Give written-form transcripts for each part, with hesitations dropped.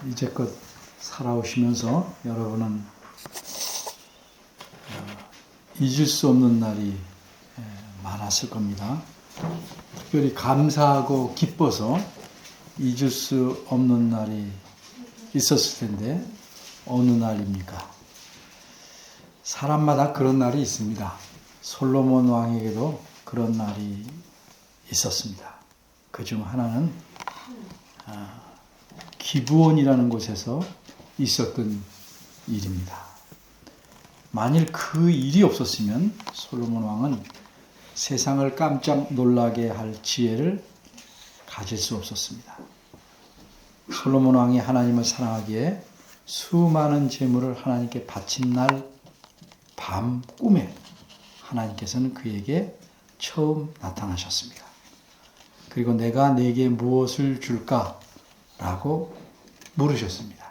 이제껏 살아오시면서 여러분은 잊을 수 없는 날이 많았을 겁니다. 특별히 감사하고 기뻐서 잊을 수 없는 날이 있었을 텐데 어느 날입니까? 사람마다 그런 날이 있습니다. 솔로몬 왕에게도 그런 날이 있었습니다. 그중 하나는 기브온이라는 곳에서 있었던 일입니다. 만일 그 일이 없었으면 솔로몬 왕은 세상을 깜짝 놀라게 할 지혜를 가질 수 없었습니다. 솔로몬 왕이 하나님을 사랑하기에 수많은 제물을 하나님께 바친 날 밤 꿈에 하나님께서는 그에게 처음 나타나셨습니다. 그리고 내가 네게 무엇을 줄까? 라고 물으셨습니다.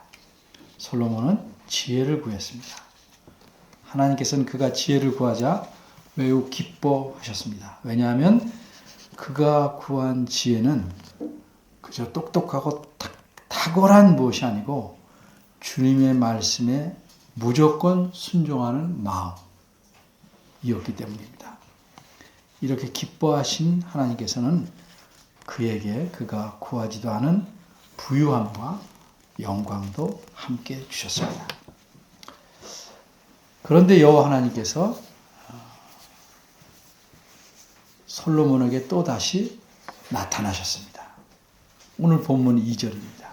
솔로몬은 지혜를 구했습니다. 하나님께서는 그가 지혜를 구하자 매우 기뻐하셨습니다. 왜냐하면 그가 구한 지혜는 그저 똑똑하고 탁월한 무엇이 아니고 주님의 말씀에 무조건 순종하는 마음이었기 때문입니다. 이렇게 기뻐하신 하나님께서는 그에게 그가 구하지도 않은 부유함과 영광도 함께 주셨습니다. 그런데 여호와 하나님께서 솔로몬에게 또다시 나타나셨습니다. 오늘 본문 2절입니다.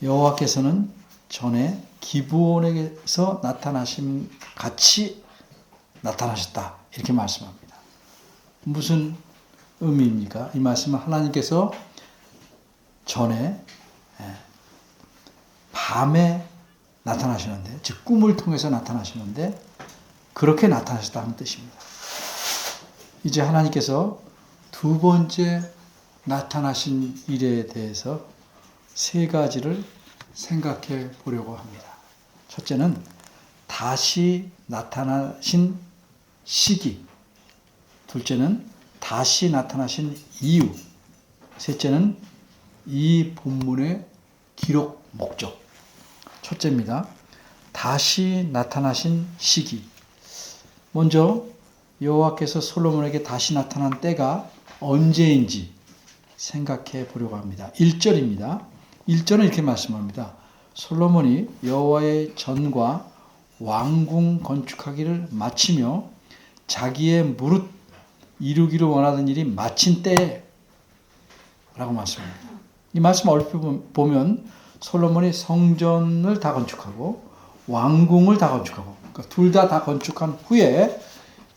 여호와께서는 전에 기브온에게서 나타나심 같이 나타나셨다. 이렇게 말씀합니다. 무슨 의미입니까? 이 말씀은 하나님께서 전에 밤에 나타나시는데, 즉 꿈을 통해서 나타나시는데 그렇게 나타나셨다는 뜻입니다. 이제 하나님께서 두 번째 나타나신 일에 대해서 세 가지를 생각해 보려고 합니다. 첫째는 다시 나타나신 시기, 둘째는 다시 나타나신 이유, 셋째는 이 본문의 기록 목적. 첫째입니다. 다시 나타나신 시기. 먼저 여호와께서 솔로몬에게 다시 나타난 때가 언제인지 생각해 보려고 합니다. 1절입니다. 1절은 이렇게 말씀합니다. 솔로몬이 여호와의 전과 왕궁 건축하기를 마치며 자기의 무릇 이루기를 원하던 일이 마친 때에 라고 말씀합니다. 이 말씀 얼핏 보면 솔로몬이 성전을 다 건축하고 왕궁을 다 건축하고 그러니까 둘 다 건축한 후에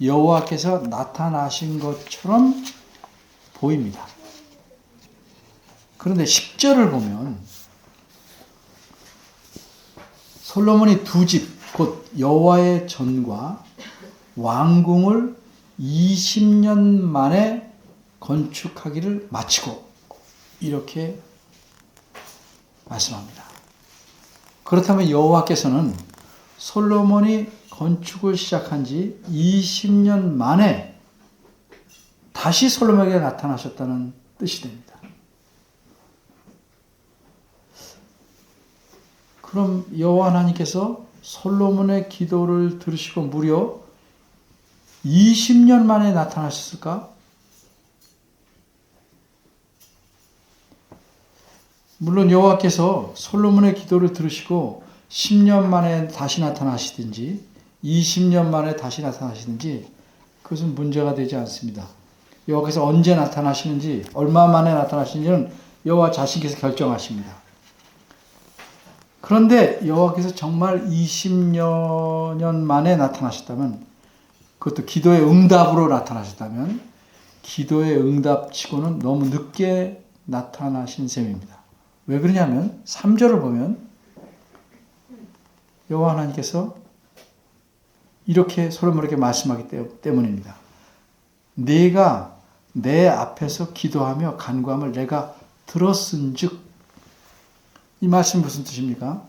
여호와께서 나타나신 것처럼 보입니다. 그런데 10절을 보면 솔로몬이 두 집, 곧 여호와의 전과 왕궁을 20년 만에 건축하기를 마치고 이렇게 말씀합니다. 그렇다면 여호와께서는 솔로몬이 건축을 시작한 지 20년 만에 다시 솔로몬에게 나타나셨다는 뜻이 됩니다. 그럼 여호와 하나님께서 솔로몬의 기도를 들으시고 무려 20년 만에 나타나셨을까? 물론 여호와께서 솔로몬의 기도를 들으시고 10년 만에 다시 나타나시든지 20년 만에 다시 나타나시든지 그것은 문제가 되지 않습니다. 여호와께서 언제 나타나시는지 얼마 만에 나타나시는지는 여호와 자신께서 결정하십니다. 그런데 여호와께서 정말 20년 만에 나타나셨다면 그것도 기도의 응답으로 나타나셨다면 기도의 응답치고는 너무 늦게 나타나신 셈입니다. 왜 그러냐면 3절을 보면 여호와 하나님께서 이렇게 솔로몬에게 말씀하기 때문입니다. 네가 내 앞에서 기도하며 간구함을 내가 들었은즉 이 말씀이 무슨 뜻입니까?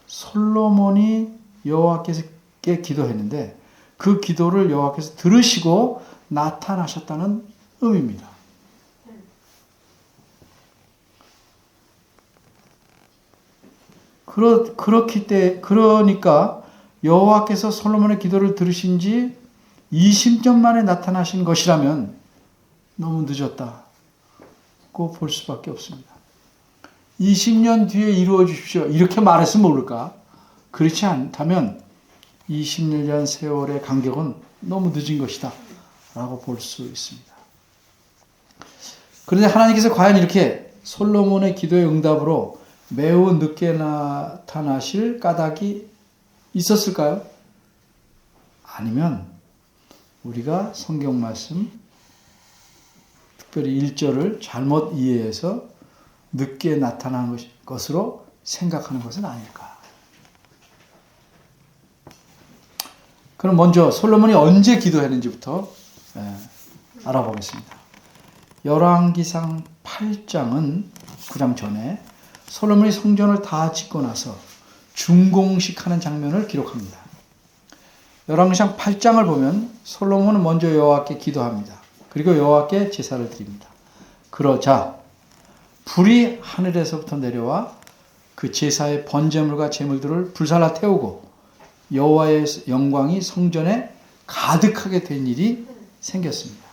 솔로몬이 여호와께서께 기도했는데 그 기도를 여호와께서 들으시고 나타나셨다는 의미입니다. 그러니까 여호와께서 솔로몬의 기도를 들으신 지 20년 만에 나타나신 것이라면 너무 늦었다고 볼 수밖에 없습니다. 20년 뒤에 이루어 주십시오. 이렇게 말했으면 모를까? 그렇지 않다면 20년 세월의 간격은 너무 늦은 것이다 라고 볼 수 있습니다. 그런데 하나님께서 과연 이렇게 솔로몬의 기도의 응답으로 매우 늦게 나타나실 까닭이 있었을까요? 아니면 우리가 성경 말씀 특별히 1절을 잘못 이해해서 늦게 나타나는 것으로 생각하는 것은 아닐까. 그럼 먼저 솔로몬이 언제 기도했는지부터 알아보겠습니다. 열왕기상 8장은 9장 전에 솔로몬이 성전을 다 짓고 나서 준공식하는 장면을 기록합니다. 열왕기상 8장을 보면 솔로몬은 먼저 여호와께 기도합니다. 그리고 여호와께 제사를 드립니다. 그러자 불이 하늘에서부터 내려와 그 제사의 번제물과 제물들을 불살라 태우고 여호와의 영광이 성전에 가득하게 된 일이 생겼습니다.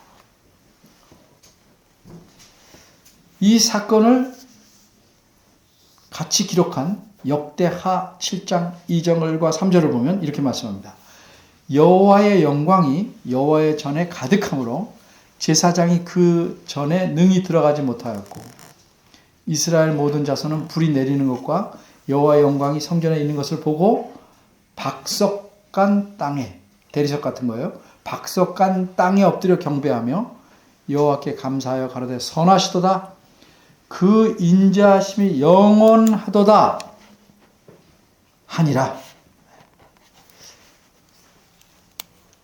이 사건을 같이 기록한 역대하 7장 2절과 3절을 보면 이렇게 말씀합니다. 여호와의 영광이 여호와의 전에 가득함으로 제사장이 그 전에 능히 들어가지 못하였고 이스라엘 모든 자손은 불이 내리는 것과 여호와의 영광이 성전에 있는 것을 보고 박석간 땅에, 대리석 같은 거예요. 박석간 땅에 엎드려 경배하며 여호와께 감사하여 가로되 선하시도다. 그 인자하심이 영원하도다 하니라.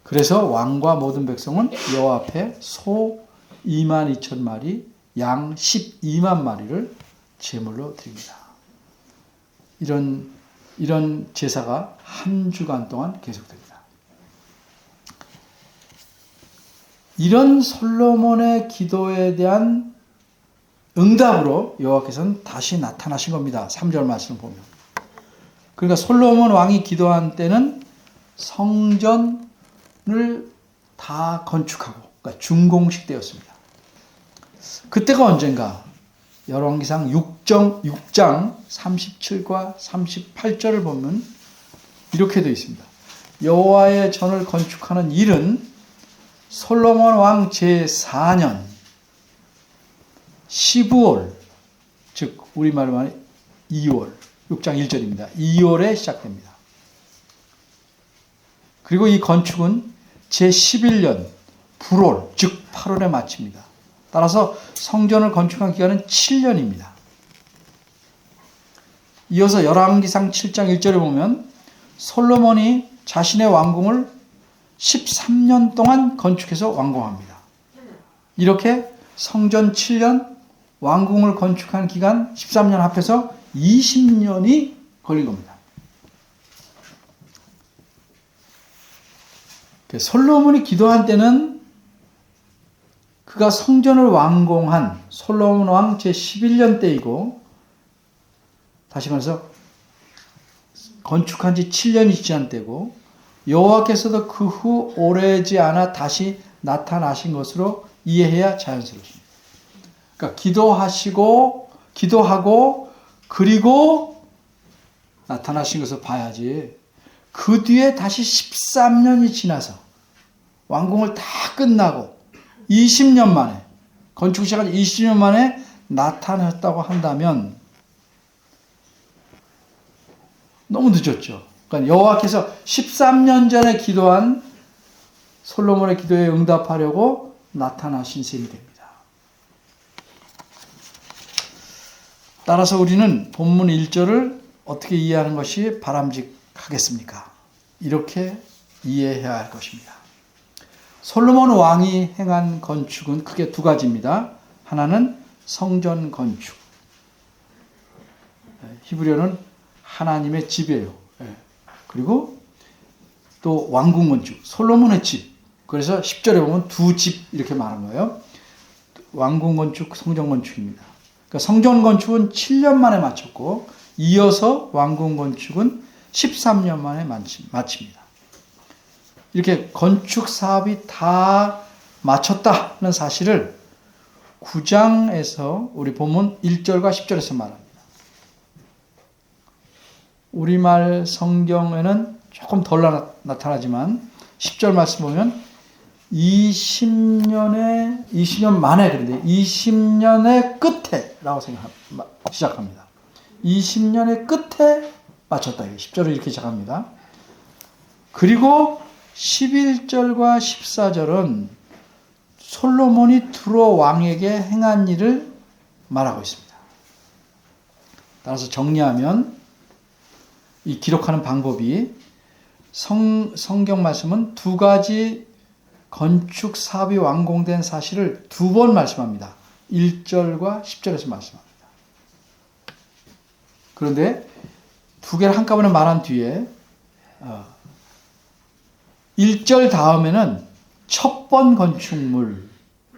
그래서 왕과 모든 백성은 여호와 앞에 소 22,000마리, 양 12만 마리를 제물로 드립니다. 이런 제사가 한 주간 동안 계속됩니다. 이런 솔로몬의 기도에 대한 응답으로 여호와께서는 다시 나타나신 겁니다. 3절 말씀을 보면. 그러니까 솔로몬 왕이 기도한 때는 성전을 다 건축하고, 그러니까 준공식 때였습니다. 그때가 언젠가? 열왕기상 6장 37과 38절을 보면 이렇게 되어 있습니다. 여호와의 전을 건축하는 일은 솔로몬 왕 제4년 15월, 즉 우리말로 말하면 2월, 6장 1절입니다. 2월에 시작됩니다. 그리고 이 건축은 제11년 불월, 즉 8월에 마칩니다. 따라서 성전을 건축한 기간은 7년입니다. 이어서 열왕기상 7장 1절에 보면 솔로몬이 자신의 왕궁을 13년 동안 건축해서 완공합니다. 이렇게 성전 7년, 왕궁을 건축한 기간 13년 합해서 20년이 걸린 겁니다. 솔로몬이 기도한 때는 그가 성전을 완공한 솔로몬 왕 제11년 때이고, 다시 말해서 건축한 지 7년이 지난 때고, 여호와께서도 그 후 오래지 않아 다시 나타나신 것으로 이해해야 자연스럽습니다. 그러니까 기도하고 그리고 나타나신 것을 봐야지, 그 뒤에 다시 13년이 지나서 완공을 다 끝나고 20년 만에, 건축 시작한 20년 만에 나타났다고 한다면 너무 늦었죠. 그러니까 여호와께서 13년 전에 기도한 솔로몬의 기도에 응답하려고 나타나신 셈이 됩니다. 따라서 우리는 본문 1절을 어떻게 이해하는 것이 바람직하겠습니까? 이렇게 이해해야 할 것입니다. 솔로몬 왕이 행한 건축은 크게 두 가지입니다. 하나는 성전 건축. 히브리어는 하나님의 집이에요. 그리고 또 왕궁 건축, 솔로몬의 집. 그래서 10절에 보면 두 집 이렇게 말한 거예요. 왕궁 건축, 성전 건축입니다. 그러니까 성전 건축은 7년 만에 마쳤고 이어서 왕궁 건축은 13년 만에 마칩니다. 이렇게 건축 사업이 다 마쳤다는 사실을 9장에서 우리 본문 1절과 10절에서 말합니다. 우리말 성경에는 조금 덜 나타나지만 10절 말씀 보면 20년 만에, 그런데 20년의 끝에라고 시작합니다. 20년의 끝에 마쳤다. 10절을 이렇게 시작합니다. 그리고 11절과 14절은 솔로몬이 두로 왕에게 행한 일을 말하고 있습니다. 따라서 정리하면 이 기록하는 방법이 성경 말씀은 두 가지 건축 사업이 완공된 사실을 두 번 말씀합니다. 1절과 10절에서 말씀합니다. 그런데 두 개를 한꺼번에 말한 뒤에 1절 다음에는 첫 번 건축물,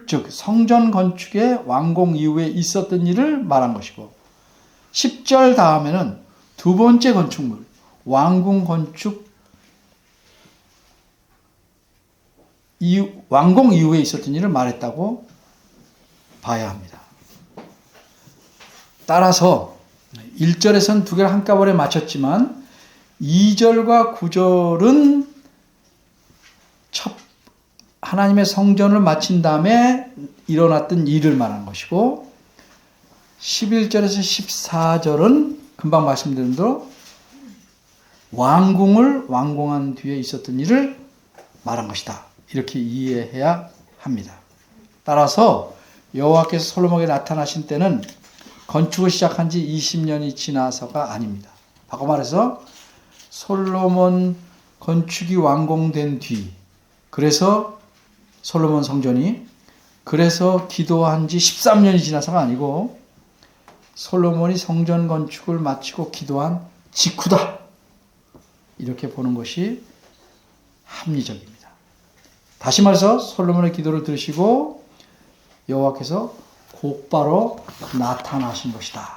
즉 성전 건축의 완공 이후에 있었던 일을 말한 것이고 10절 다음에는 두 번째 건축물, 왕궁 건축 완공 이후에 있었던 일을 말했다고 봐야 합니다. 따라서 1절에서는 두 개를 한꺼번에 마쳤지만 2절과 9절은 하나님의 성전을 마친 다음에 일어났던 일을 말하는 것이고 11절에서 14절은 금방 말씀드린 대로 왕궁을 완공한 뒤에 있었던 일을 말한 것이다. 이렇게 이해해야 합니다. 따라서 여호와께서 솔로몬에게 나타나신 때는 건축을 시작한 지 20년이 지나서가 아닙니다. 바꿔 말해서 솔로몬 건축이 완공된 뒤, 그래서 솔로몬 성전이 그래서 기도한 지 13년이 지나서가 아니고 솔로몬이 성전 건축을 마치고 기도한 직후다. 이렇게 보는 것이 합리적입니다. 다시 말해서 솔로몬의 기도를 들으시고 여호와께서 곧바로 나타나신 것이다.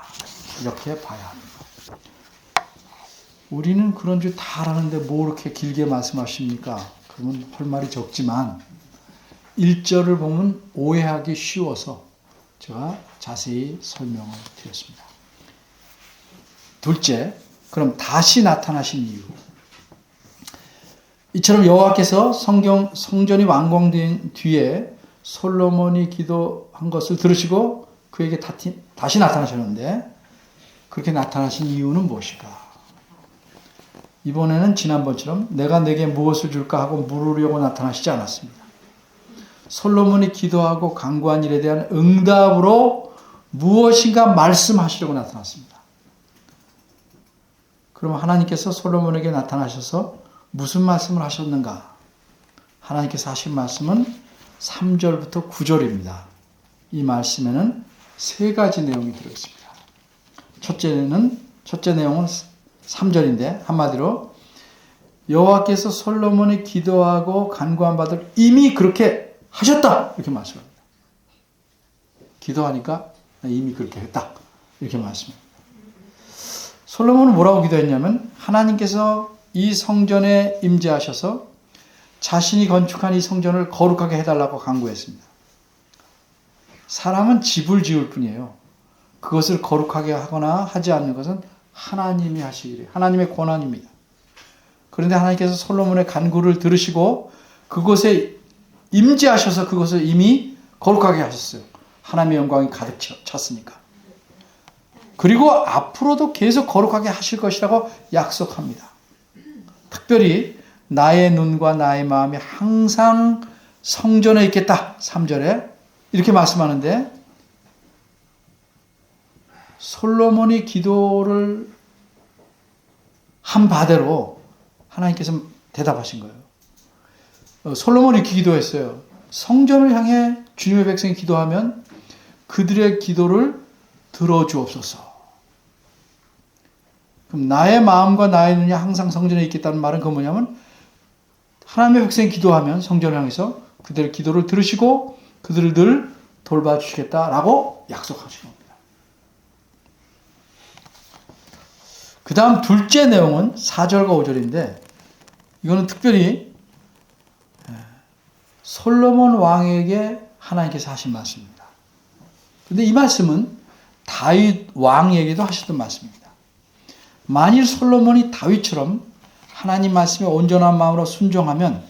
이렇게 봐야 합니다. 우리는 그런 줄 다 알았는데 뭐 이렇게 길게 말씀하십니까? 그러면 할 말이 적지만 1절을 보면 오해하기 쉬워서 제가 자세히 설명을 드렸습니다. 둘째, 그럼 다시 나타나신 이유. 이처럼 여호와께서 성전이 완공된 뒤에 솔로몬이 기도한 것을 들으시고 그에게 다시 나타나셨는데 그렇게 나타나신 이유는 무엇일까? 이번에는 지난번처럼 내가 내게 무엇을 줄까 하고 물으려고 나타나시지 않았습니다. 솔로몬이 기도하고 간구한 일에 대한 응답으로 무엇인가 말씀하시려고 나타났습니다. 그럼 하나님께서 솔로몬에게 나타나셔서 무슨 말씀을 하셨는가? 하나님께서 하신 말씀은 3절부터 9절입니다. 이 말씀에는 세 가지 내용이 들어있습니다. 첫째 내용은 3절인데 한마디로 여호와께서 솔로몬이 기도하고 간구한 바들 이미 그렇게 하셨다. 이렇게 말씀합니다. 기도하니까 이미 그렇게 했다. 이렇게 말씀합니다. 솔로몬은 뭐라고 기도했냐면 하나님께서 이 성전에 임재하셔서 자신이 건축한 이 성전을 거룩하게 해달라고 간구했습니다. 사람은 집을 지을 뿐이에요. 그것을 거룩하게 하거나 하지 않는 것은 하나님이 하시기를 하나님의 권한입니다. 그런데 하나님께서 솔로몬의 간구를 들으시고 그곳에 임재하셔서 그것을 이미 거룩하게 하셨어요. 하나님의 영광이 가득 찼으니까. 그리고 앞으로도 계속 거룩하게 하실 것이라고 약속합니다. 특별히 나의 눈과 나의 마음이 항상 성전에 있겠다. 3절에 이렇게 말씀하는데 솔로몬이 기도를 한 바대로 하나님께서 대답하신 거예요. 솔로몬이 이렇게 기도했어요. 성전을 향해 주님의 백성이 기도하면 그들의 기도를 들어주옵소서. 그럼 나의 마음과 나의 눈이 항상 성전에 있겠다는 말은 그 뭐냐면 하나님의 백성이 기도하면 성전을 향해서 그들의 기도를 들으시고 그들을 늘 돌봐주시겠다라고 약속하시는 겁니다. 그 다음 둘째 내용은 4절과 5절인데 이거는 특별히 솔로몬 왕에게 하나님께서 하신 말씀입니다. 그런데 이 말씀은 다윗 왕에게도 하셨던 말씀입니다. 만일 솔로몬이 다윗처럼 하나님 말씀에 온전한 마음으로 순종하면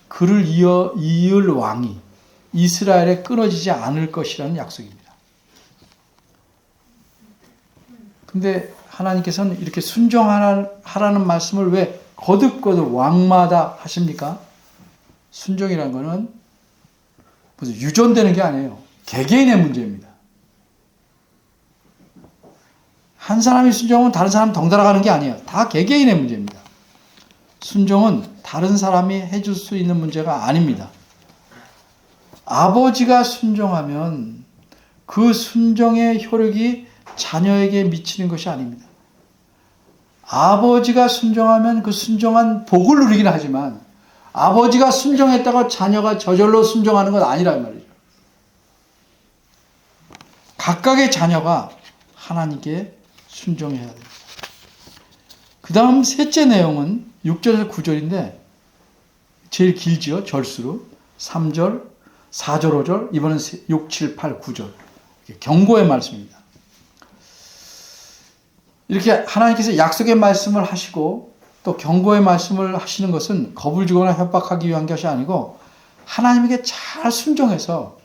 그를 이을 왕이 이스라엘에 끊어지지 않을 것이라는 약속입니다. 근데 하나님께서는 이렇게 순종하라는 말씀을 왜 거듭거듭 왕마다 하십니까? 순종이라는 것은 무슨 유전되는 게 아니에요. 개개인의 문제입니다. 한 사람이 순종은 다른 사람 덩달아 가는 게 아니에요. 다 개개인의 문제입니다. 순종은 다른 사람이 해줄 수 있는 문제가 아닙니다. 아버지가 순종하면 그 순종의 효력이 자녀에게 미치는 것이 아닙니다. 아버지가 순종하면 그 순종한 복을 누리긴 하지만 아버지가 순종했다고 자녀가 저절로 순종하는 건 아니란 말이죠. 각각의 자녀가 하나님께 순종해야 됩니다. 그 다음 셋째 내용은 6절에서 9절인데 제일 길지요. 절수로 3절, 4절, 5절, 이번엔 6, 7, 8, 9절 경고의 말씀입니다. 이렇게 하나님께서 약속의 말씀을 하시고 또 경고의 말씀을 하시는 것은 겁을 주거나 협박하기 위한 것이 아니고 하나님에게 잘 순종해서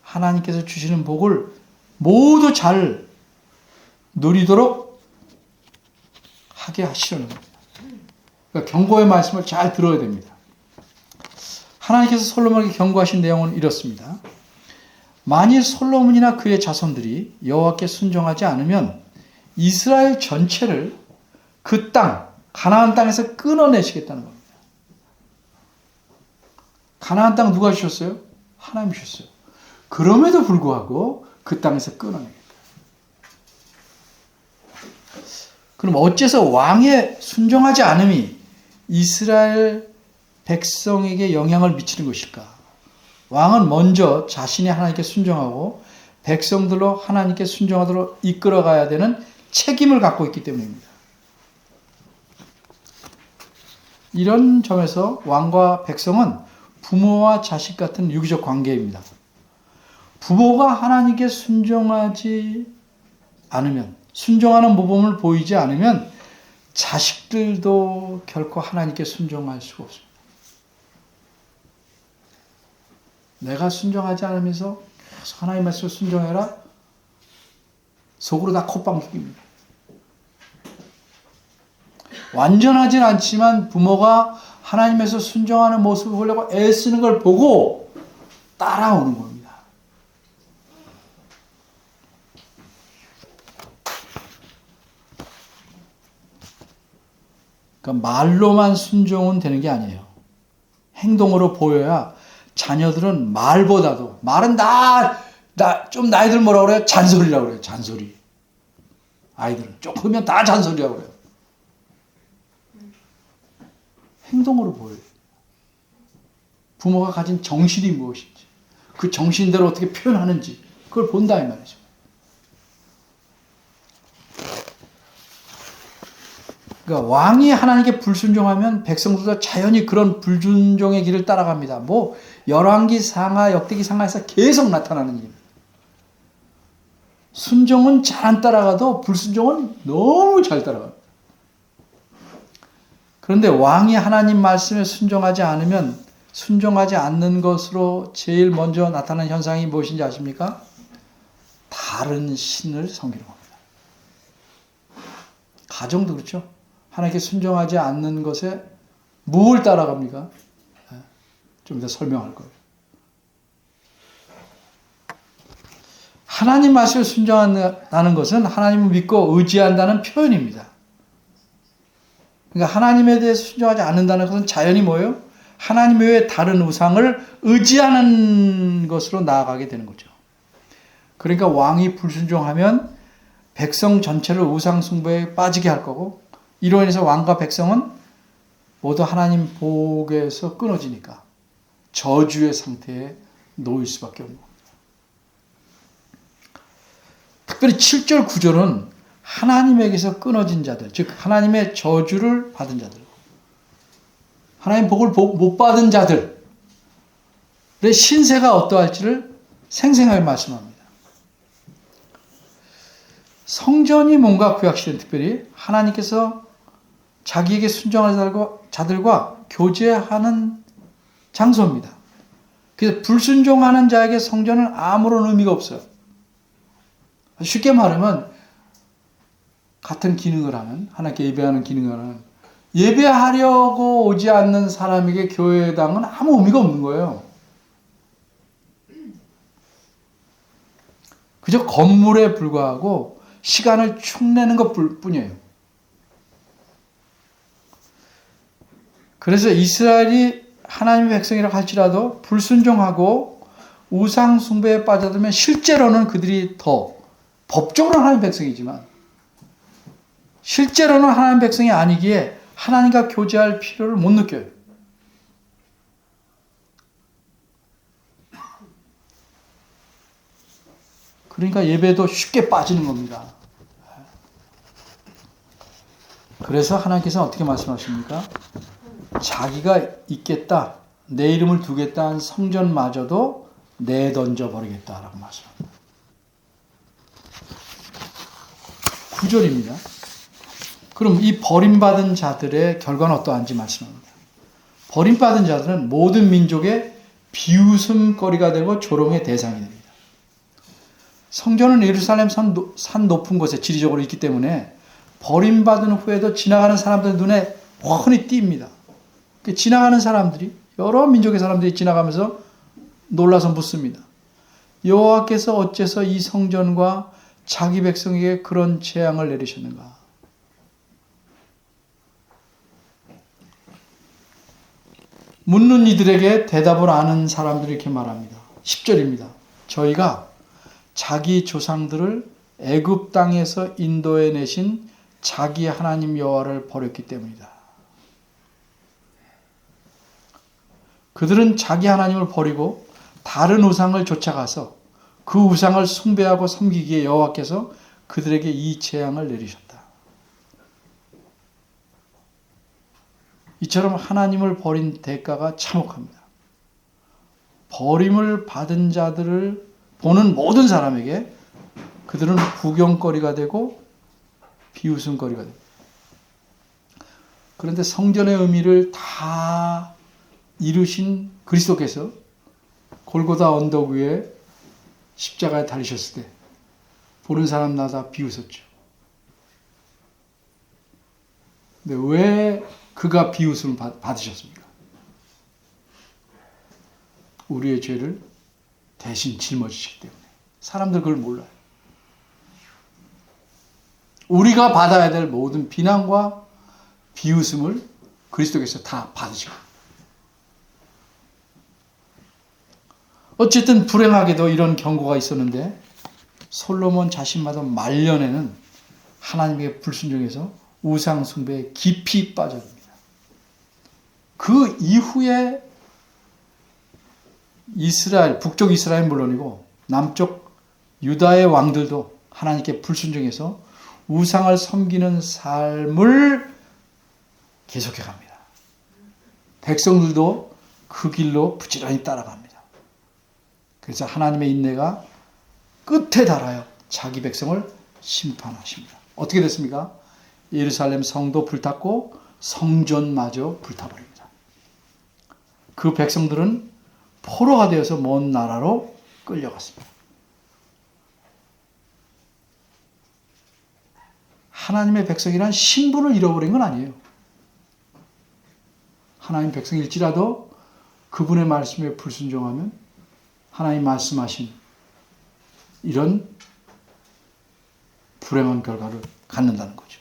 하나님께서 주시는 복을 모두 잘 누리도록 하게 하시려는 겁니다. 그러니까 경고의 말씀을 잘 들어야 됩니다. 하나님께서 솔로몬에게 경고하신 내용은 이렇습니다. 만일 솔로몬이나 그의 자손들이 여호와께 순종하지 않으면 이스라엘 전체를 그 땅, 가나안 땅에서 끊어내시겠다는 겁니다. 가나안 땅 누가 주셨어요? 하나님 주셨어요. 그럼에도 불구하고 그 땅에서 끊어내겠다. 그럼 어째서 왕에 순종하지 않음이 이스라엘 백성에게 영향을 미치는 것일까? 왕은 먼저 자신이 하나님께 순종하고 백성들로 하나님께 순종하도록 이끌어가야 되는 책임을 갖고 있기 때문입니다. 이런 점에서 왕과 백성은 부모와 자식 같은 유기적 관계입니다. 부모가 하나님께 순종하지 않으면, 순종하는 모범을 보이지 않으면 자식들도 결코 하나님께 순종할 수가 없습니다. 내가 순종하지 않으면서 계속 하나님 말씀을 순종해라? 속으로 다 콧방 죽입니다. 완전하진 않지만 부모가 하나님에서 순종하는 모습을 보려고 애쓰는 걸 보고 따라오는 겁니다. 그러니까 말로만 순종은 되는 게 아니에요. 행동으로 보여야 자녀들은 말보다도, 말은 좀 나이들 뭐라고 그래요? 잔소리라고 그래요. 잔소리. 아이들은 조금 크면 다 잔소리라고 그래요. 행동으로 보여요. 부모가 가진 정신이 무엇인지, 그 정신대로 어떻게 표현하는지 그걸 본다 이 말이죠. 그러니까 왕이 하나님께 불순종하면 백성들도 자연히 그런 불순종의 길을 따라갑니다. 뭐 열왕기 상하, 역대기 상하에서 계속 나타나는 일입니다. 순종은 잘 안 따라가도 불순종은 너무 잘 따라갑니다. 그런데 왕이 하나님 말씀에 순종하지 않으면 순종하지 않는 것으로 제일 먼저 나타나는 현상이 무엇인지 아십니까? 다른 신을 섬기는 겁니다. 가정도 그렇죠. 하나님께 순종하지 않는 것에 뭘 따라갑니까? 좀 이따 설명할 거예요. 하나님 말씀에 순종한다는 것은 하나님을 믿고 의지한다는 표현입니다. 그러니까 하나님에 대해서 순종하지 않는다는 것은 자연히 뭐예요? 하나님 외에 다른 우상을 의지하는 것으로 나아가게 되는 거죠. 그러니까 왕이 불순종하면 백성 전체를 우상 숭배에 빠지게 할 거고 이로 인해서 왕과 백성은 모두 하나님 복에서 끊어지니까 저주의 상태에 놓일 수밖에 없는 겁니다. 특별히 7절 9절은 하나님에게서 끊어진 자들, 즉 하나님의 저주를 받은 자들, 하나님 복을 못 받은 자들의 신세가 어떠할지를 생생하게 말씀합니다. 성전이 뭔가 구약시대는 특별히 하나님께서 자기에게 순종하는 자들과 교제하는 장소입니다. 그래서 불순종하는 자에게 성전은 아무런 의미가 없어요. 쉽게 말하면 같은 기능을 하는, 하나님께 예배하는 기능을 하는, 예배하려고 오지 않는 사람에게 교회당은 아무 의미가 없는 거예요. 그저 건물에 불과하고 시간을 축내는 것 뿐이에요. 그래서 이스라엘이 하나님의 백성이라고 할지라도 불순종하고 우상 숭배에 빠져들면 실제로는 그들이 더 법적으로는 하나님의 백성이지만 실제로는 하나님의 백성이 아니기에 하나님과 교제할 필요를 못 느껴요. 그러니까 예배도 쉽게 빠지는 겁니다. 그래서 하나님께서 어떻게 말씀하십니까? 자기가 있겠다, 내 이름을 두겠다 한 성전마저도 내던져 버리겠다라고 말씀합니다. 9절입니다. 그럼 이 버림받은 자들의 결과는 어떠한지 말씀합니다. 버림받은 자들은 모든 민족의 비웃음거리가 되고 조롱의 대상이 됩니다. 성전은 예루살렘 산 높은 곳에 지리적으로 있기 때문에 버림받은 후에도 지나가는 사람들 눈에 훤히 띕니다. 지나가는 사람들이, 여러 민족의 사람들이 지나가면서 놀라서 묻습니다. 여호와께서 어째서 이 성전과 자기 백성에게 그런 재앙을 내리셨는가? 묻는 이들에게 대답을 아는 사람들이 이렇게 말합니다. 10절입니다. 저희가 자기 조상들을 애굽 땅에서 인도해 내신 자기 하나님 여호와를 버렸기 때문이다. 그들은 자기 하나님을 버리고 다른 우상을 쫓아가서 그 우상을 숭배하고 섬기기에 여호와께서 그들에게 이 재앙을 내리셨다. 이처럼 하나님을 버린 대가가 참혹합니다. 버림을 받은 자들을 보는 모든 사람에게 그들은 구경거리가 되고 비웃음거리가 됩니다. 그런데 성전의 의미를 다 이루신 그리스도께서 골고다 언덕 위에 십자가에 달리셨을 때 보는 사람마다 비웃었죠. 근데 왜 그가 비웃음을 받으셨습니까? 우리의 죄를 대신 짊어지시기 때문에. 사람들 그걸 몰라요. 우리가 받아야 될 모든 비난과 비웃음을 그리스도께서 다 받으시고. 어쨌든 불행하게도 이런 경고가 있었는데 솔로몬 자신마다 말년에는 하나님에게 불순종해서 우상 숭배에 깊이 빠져듭니다. 그 이후에 이스라엘, 북쪽 이스라엘 물론이고 남쪽 유다의 왕들도 하나님께 불순종해서 우상을 섬기는 삶을 계속해 갑니다. 백성들도 그 길로 부지런히 따라갑니다. 그래서 하나님의 인내가 끝에 달하여 자기 백성을 심판하십니다. 어떻게 됐습니까? 예루살렘 성도 불탔고 성전마저 불타버립니다. 그 백성들은 포로가 되어서 먼 나라로 끌려갔습니다. 하나님의 백성이란 신분을 잃어버린 건 아니에요. 하나님 백성일지라도 그분의 말씀에 불순종하면 하나님 말씀하신 이런 불행한 결과를 갖는다는 거죠.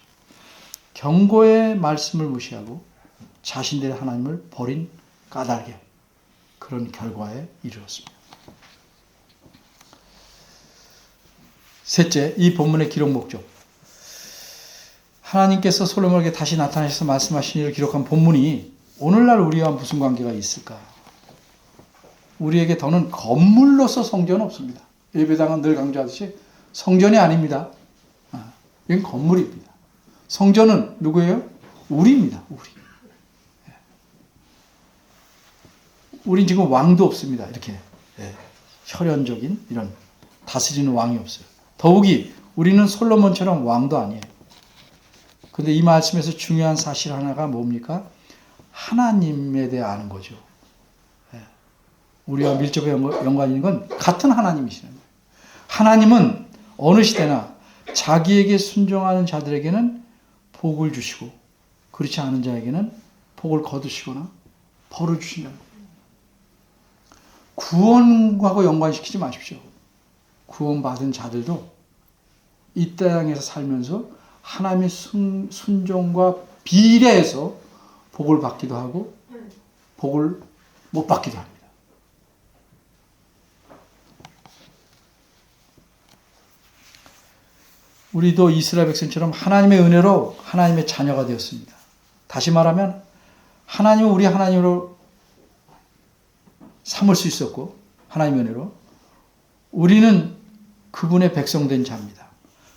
경고의 말씀을 무시하고 자신들의 하나님을 버린 까닭에 그런 결과에 이르렀습니다. 셋째, 이 본문의 기록 목적. 하나님께서 솔로몬에게 다시 나타나셔서 말씀하신 일을 기록한 본문이 오늘날 우리와 무슨 관계가 있을까? 우리에게 더는 건물로서 성전은 없습니다. 예배당은 늘 강조하듯이 성전이 아닙니다. 이건 건물입니다. 성전은 누구예요? 우리입니다. 우리. 우린 지금 왕도 없습니다. 이렇게 혈연적인 이런 다스리는 왕이 없어요. 더욱이 우리는 솔로몬처럼 왕도 아니에요. 근데 이 말씀에서 중요한 사실 하나가 뭡니까? 하나님에 대해 아는 거죠. 우리와 밀접한 연관이 있는 건 같은 하나님이시는 거예요. 하나님은 어느 시대나 자기에게 순종하는 자들에게는 복을 주시고 그렇지 않은 자에게는 복을 거두시거나 벌을 주신다. 구원하고 연관시키지 마십시오. 구원받은 자들도 이 땅에서 살면서 하나님의 순종과 비례해서 복을 받기도 하고 복을 못 받기도 합니다. 우리도 이스라엘 백성처럼 하나님의 은혜로 하나님의 자녀가 되었습니다. 다시 말하면 하나님은 우리 하나님으로 삼을 수 있었고 하나님의 은혜로 우리는 그분의 백성된 자입니다.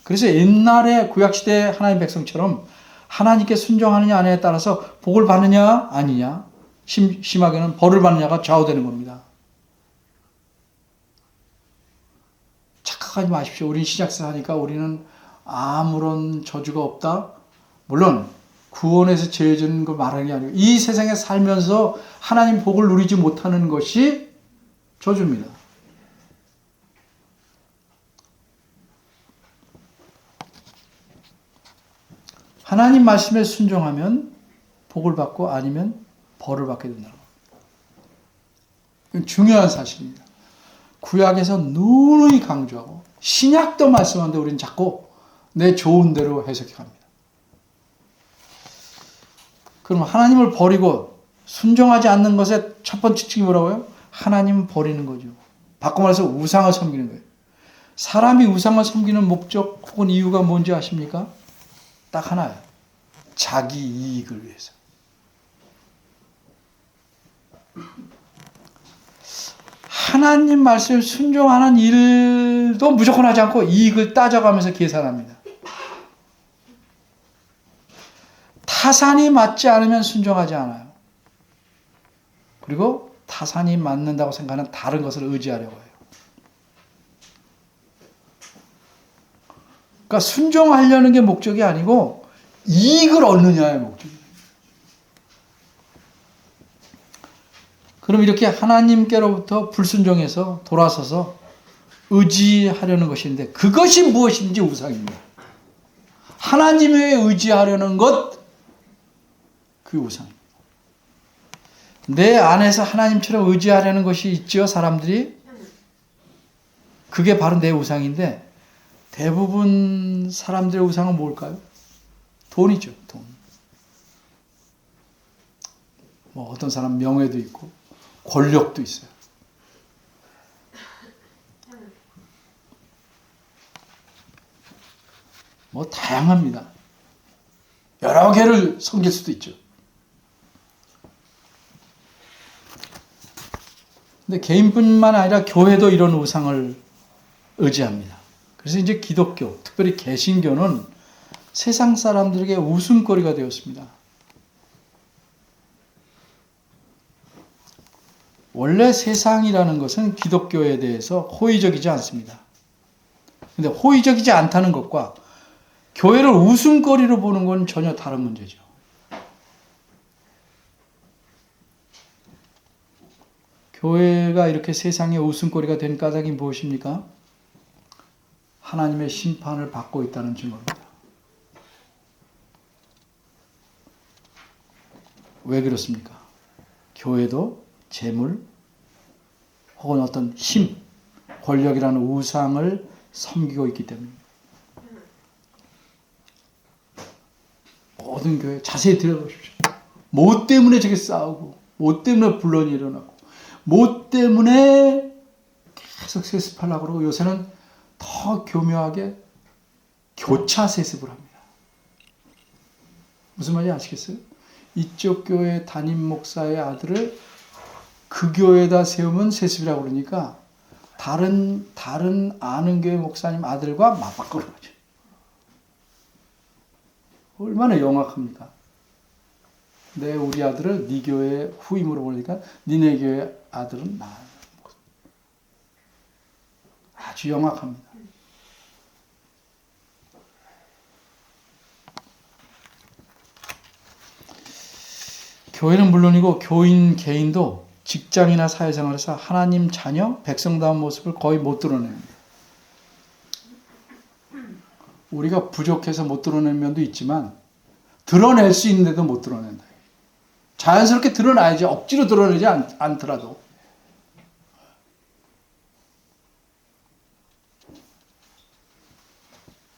그래서 옛날에 구약시대 하나님 백성처럼 하나님께 순종하느냐 아니냐에 따라서 복을 받느냐 아니냐 심하게는 벌을 받느냐가 좌우되는 겁니다. 착각하지 마십시오. 우리는 신약사 하니까 우리는 아무런 저주가 없다. 물론 구원에서 죄지는 걸 말하는 게 아니고 이 세상에 살면서 하나님 복을 누리지 못하는 것이 저주입니다. 하나님 말씀에 순종하면 복을 받고 아니면 벌을 받게 된다는 겁니다. 이건 중요한 사실입니다. 구약에서 누누이 강조하고 신약도 말씀하는데 우리는 자꾸 내 좋은 대로 해석해 갑니다. 그럼 하나님을 버리고 순종하지 않는 것의 첫 번째 특징이 뭐라고요? 하나님은 버리는 거죠. 바꿔 말해서 우상을 섬기는 거예요. 사람이 우상을 섬기는 목적 혹은 이유가 뭔지 아십니까? 딱 하나예요. 자기 이익을 위해서. 하나님 말씀을 순종하는 일도 무조건 하지 않고 이익을 따져가면서 계산합니다. 타산이 맞지 않으면 순종하지 않아요. 그리고 타산이 맞는다고 생각하는 다른 것을 의지하려고 해요. 그러니까 순종하려는 게 목적이 아니고 이익을 얻느냐의 목적이에요. 그럼 이렇게 하나님께로부터 불순종해서 돌아서서 의지하려는 것인데 그것이 무엇인지 우상입니다. 하나님에 의지하려는 것, 그게 우상입니다. 내 안에서 하나님처럼 의지하려는 것이 있죠, 사람들이. 그게 바로 내 우상인데 대부분 사람들의 우상은 뭘까요? 돈이죠, 돈. 뭐 어떤 사람 명예도 있고 권력도 있어요. 뭐 다양합니다. 여러 개를 섬길 수도 있죠. 근데 개인뿐만 아니라 교회도 이런 우상을 의지합니다. 그래서 이제 기독교, 특별히 개신교는 세상 사람들에게 웃음거리가 되었습니다. 원래 세상이라는 것은 기독교에 대해서 호의적이지 않습니다. 근데 호의적이지 않다는 것과 교회를 웃음거리로 보는 건 전혀 다른 문제죠. 교회가 이렇게 세상의 웃음거리가 된 까닭이 무엇입니까? 하나님의 심판을 받고 있다는 증거입니다. 왜 그렇습니까? 교회도 재물 혹은 어떤 힘, 권력이라는 우상을 섬기고 있기 때문입니다. 모든 교회 자세히 들여다보십시오. 뭐 때문에 저게 싸우고, 뭐 때문에 분란이 일어나고, 뭐 때문에 계속 세습하려고 그러고 요새는 더 교묘하게 교차 세습을 합니다. 무슨 말인지 아시겠어요? 이쪽 교회 담임 목사의 아들을 그 교회에다 세우면 세습이라고 그러니까 다른 아는 교회 목사님 아들과 맞바꾸는 거죠. 얼마나 영악합니까? 내 우리 아들을 네 교회 후임으로 보니까 니네 교회 아들은 나. 아주 영악합니다. 교회는 물론이고 교인 개인도 직장이나 사회생활에서 하나님 자녀, 백성다운 모습을 거의 못 드러냅니다. 우리가 부족해서 못 드러내는 면도 있지만 드러낼 수 있는데도 못 드러낸다. 자연스럽게 드러나야지 억지로 드러내지 않더라도.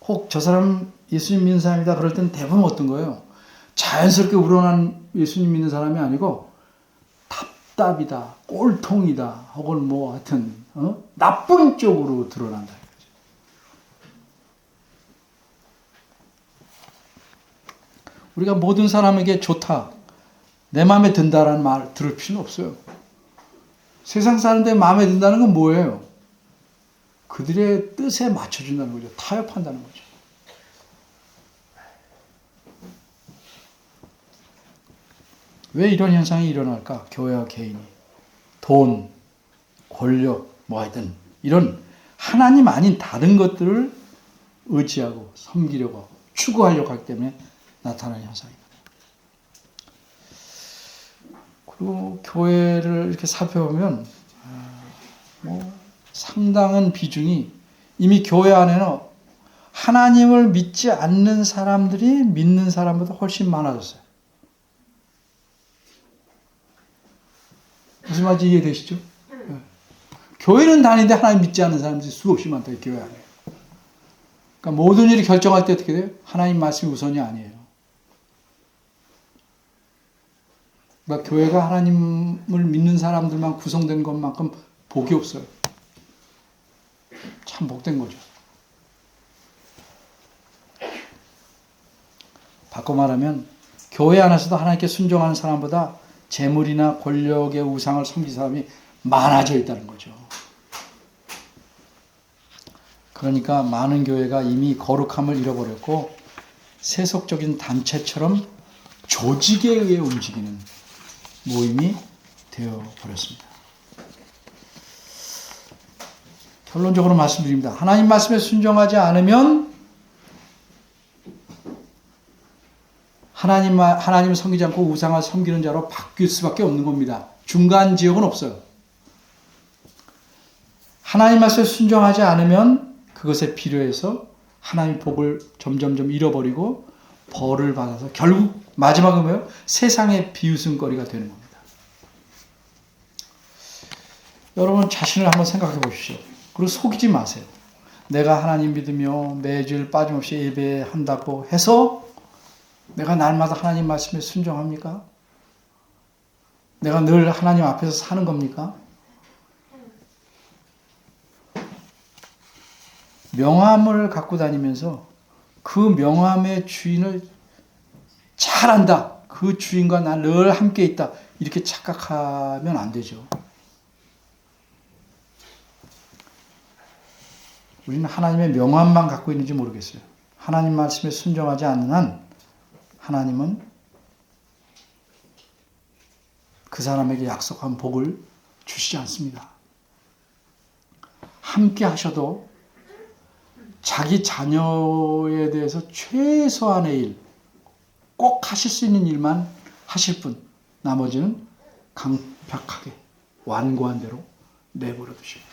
혹 저 사람 예수님 믿는 사람이다 그럴 땐 대부분 어떤 거예요? 자연스럽게 우러난 예수님 믿는 사람이 아니고 답답이다, 꼴통이다, 혹은 뭐 하여튼 나쁜 쪽으로 드러난다. 우리가 모든 사람에게 좋다, 내 마음에 든다라는 말 들을 필요는 없어요. 세상 사람들 마음에 든다는 건 뭐예요? 그들의 뜻에 맞춰준다는 거죠. 타협한다는 거죠. 왜 이런 현상이 일어날까? 교회와 개인이. 돈, 권력, 뭐 하여튼 이런 하나님 아닌 다른 것들을 의지하고 섬기려고 하고 추구하려고 하기 때문에 나타나는 현상입니다. 그리고 교회를 이렇게 살펴보면 상당한 비중이 이미 교회 안에는 하나님을 믿지 않는 사람들이 믿는 사람보다 훨씬 많아졌어요. 무슨 말인지 이해되시죠? 네. 교회는 다니는데 하나님 믿지 않는 사람들이 수없이 많다, 교회 안에. 그러니까 모든 일을 결정할 때 어떻게 돼요? 하나님 말씀이 우선이 아니에요. 그러니까 교회가 하나님을 믿는 사람들만 구성된 것만큼 복이 없어요. 참 복된 거죠. 바꿔 말하면 교회 안에서도 하나님께 순종하는 사람보다 재물이나 권력의 우상을 섬기는 사람이 많아져 있다는 거죠. 그러니까 많은 교회가 이미 거룩함을 잃어버렸고 세속적인 단체처럼 조직에 의해 움직이는 모임이 되어버렸습니다. 결론적으로 말씀드립니다. 하나님 말씀에 순종하지 않으면 하나님을 섬기지 않고 우상을 섬기는 자로 바뀔 수밖에 없는 겁니다. 중간 지역은 없어요. 하나님 말씀에 순종하지 않으면 그것에 필요해서 하나님의 복을 점점점 잃어버리고 벌을 받아서 결국 마지막은 뭐예요? 세상의 비웃음거리가 되는 겁니다. 여러분 자신을 한번 생각해 보십시오. 그리고 속이지 마세요. 내가 하나님 믿으며 매주일 빠짐없이 예배한다고 해서 내가 날마다 하나님 말씀에 순종합니까? 내가 늘 하나님 앞에서 사는 겁니까? 명함을 갖고 다니면서 그 명함의 주인을 잘 안다. 그 주인과 난 늘 함께 있다. 이렇게 착각하면 안 되죠. 우리는 하나님의 명함만 갖고 있는지 모르겠어요. 하나님 말씀에 순종하지 않는 한 하나님은 그 사람에게 약속한 복을 주시지 않습니다. 함께 하셔도 자기 자녀에 대해서 최소한의 일, 꼭 하실 수 있는 일만 하실 뿐, 나머지는 강팍하게 완고한 대로 내버려 두십니다.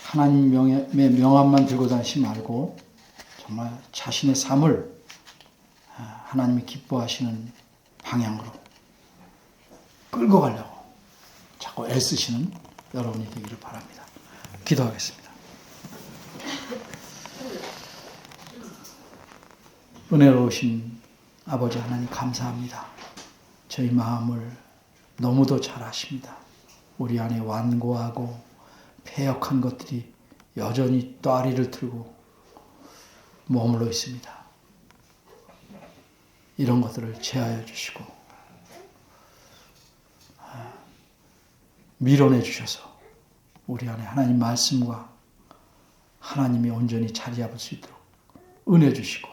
하나님의 명함만 들고 다니지 말고 정말 자신의 삶을 하나님이 기뻐하시는 방향으로 끌고 가려고 자꾸 애쓰시는 여러분이 되기를 바랍니다. 기도하겠습니다. 은혜로우신 아버지 하나님 감사합니다. 저희 마음을 너무도 잘 아십니다. 우리 안에 완고하고 패역한 것들이 여전히 또아리를 틀고 머물러 있습니다. 이런 것들을 제하여 주시고 밀어내 주셔서 우리 안에 하나님 말씀과 하나님이 온전히 자리 잡을 수 있도록 은혜 주시고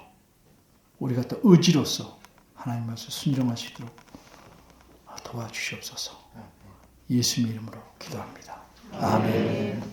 우리가 또 의지로서 하나님 말씀 순종할 수 있도록 도와주시옵소서. 예수님 이름으로 기도합니다. 아멘.